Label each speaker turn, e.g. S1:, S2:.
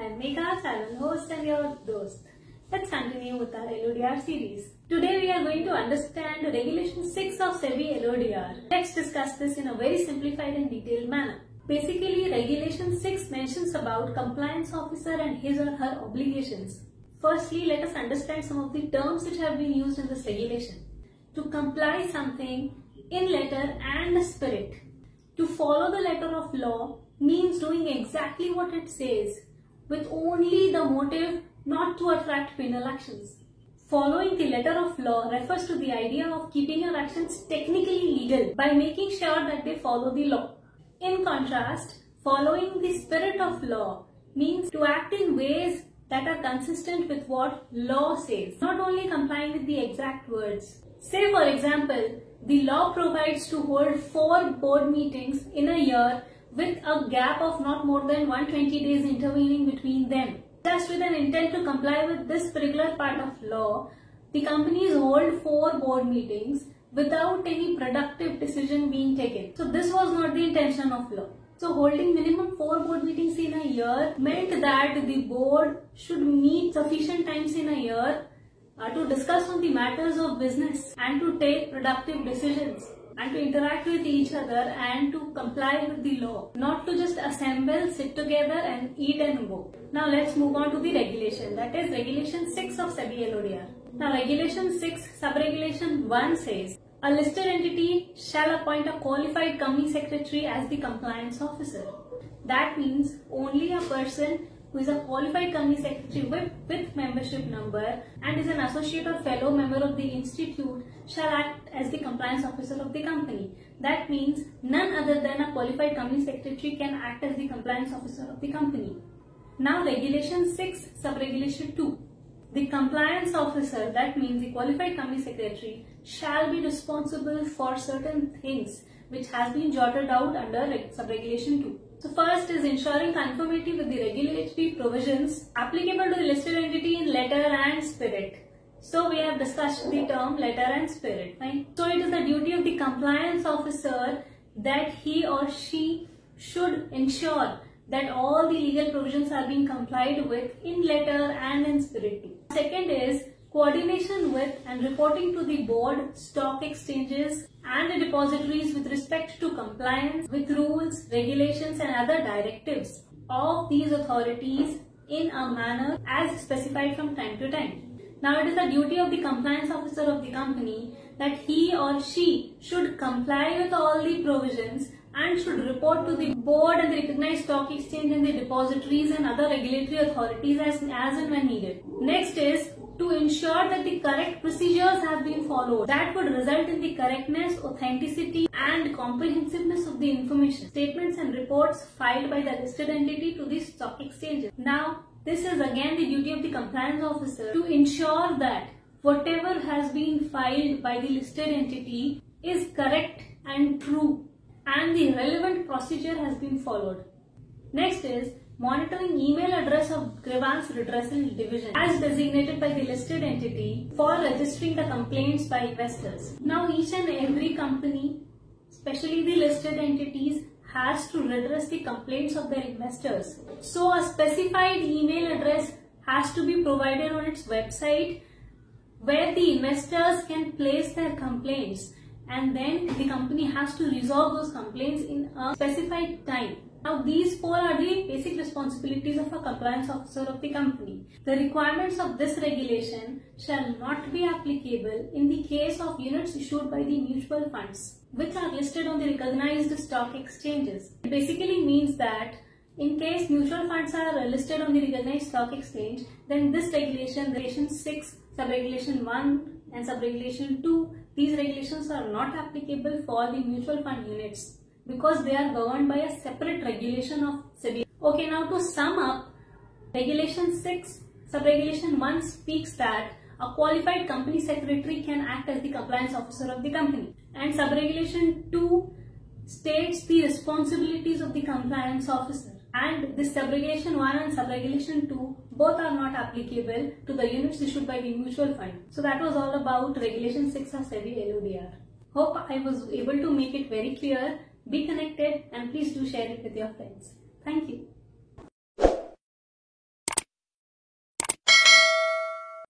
S1: I'm Megha, channel host and your host. Let's continue with our LODR series. Today we are going to understand Regulation 6 of SEBI LODR. Let's discuss this in a very simplified and detailed manner. Basically, Regulation 6 mentions about compliance officer and his or her obligations. Firstly, let us understand some of the terms which have been used in this regulation. To comply something in letter and spirit. To follow the letter of law means doing exactly what it says with only the motive not to attract penal actions. Following the letter of law refers to the idea of keeping your actions technically legal by making sure that they follow the law. In contrast, following the spirit of law means to act in ways that are consistent with what law says, not only complying with the exact words. Say for example, the law provides to hold 4 board meetings in a year with a gap of not more than 120 days intervening between them. Just with an intent to comply with this particular part of law, the companies hold 4 board meetings without any productive decision being taken. So this was not the intention of law. So holding minimum 4 board meetings in a year meant that the board should meet sufficient times in a year to discuss on the matters of business and to take productive decisions and to interact with each other and to comply with the law. Not to just assemble, sit together and eat and go. Now let's move on to the regulation, that is Regulation 6 of SEBI LODR. Now Regulation 6 Sub-Regulation 1 says, a listed entity shall appoint a qualified company secretary as the compliance officer. That means only a person who is a qualified company secretary with membership number and is an associate or fellow member of the institute shall act as the compliance officer of the company. That means none other than a qualified company secretary can act as the compliance officer of the company. Now Regulation 6 Sub-Regulation 2. The compliance officer, that means the qualified company secretary, shall be responsible for certain things which has been jotted out under Sub-Regulation 2. So first is ensuring conformity with the regulatory provisions applicable to the listed entity in letter and spirit. So we have discussed the term letter and spirit, fine. So it is the duty of the compliance officer that he or she should ensure that all the legal provisions are being complied with in letter and in spirit too. Second is coordination with and reporting to the board, stock exchanges and the depositories with respect to compliance with rules, regulations and other directives of these authorities in a manner as specified from time to time. Now it is the duty of the compliance officer of the company that he or she should comply with all the provisions and should report to the board and the recognized stock exchange and the depositories and other regulatory authorities as and when needed. Next is to ensure that the correct procedures have been followed. That would result in the correctness, authenticity and comprehensiveness of the information, statements and reports filed by the listed entity to the stock exchanges. Now, this is again the duty of the compliance officer to ensure that whatever has been filed by the listed entity is correct and true and the relevant procedure has been followed. Next is monitoring email address of grievance redressal division as designated by the listed entity for registering the complaints by investors. Now each and every company, especially the listed entities, has to redress the complaints of their investors. So a specified email address has to be provided on its website where the investors can place their complaints and then the company has to resolve those complaints in a specified time. Now these 4 are the basic responsibilities of a compliance officer of the company. The requirements of this regulation shall not be applicable in the case of units issued by the mutual funds which are listed on the recognized stock exchanges. It basically means that in case mutual funds are listed on the recognized stock exchange, then this regulation, Regulation 6, Sub-Regulation 1 and Sub-Regulation 2, these regulations are not applicable for the mutual fund units because they are governed by a separate regulation of SEBI. Okay, now to sum up, Regulation 6, Sub-Regulation 1 speaks that a qualified company secretary can act as the compliance officer of the company. And Sub-Regulation 2 states the responsibilities of the compliance officer. And this Sub-Regulation 1 and Sub-Regulation 2 both are not applicable to the units issued by the mutual fund. So that was all about Regulation 6 of SEBI LODR. Hope I was able to make it very clear. Be connected and please do share it with your friends. Thank you.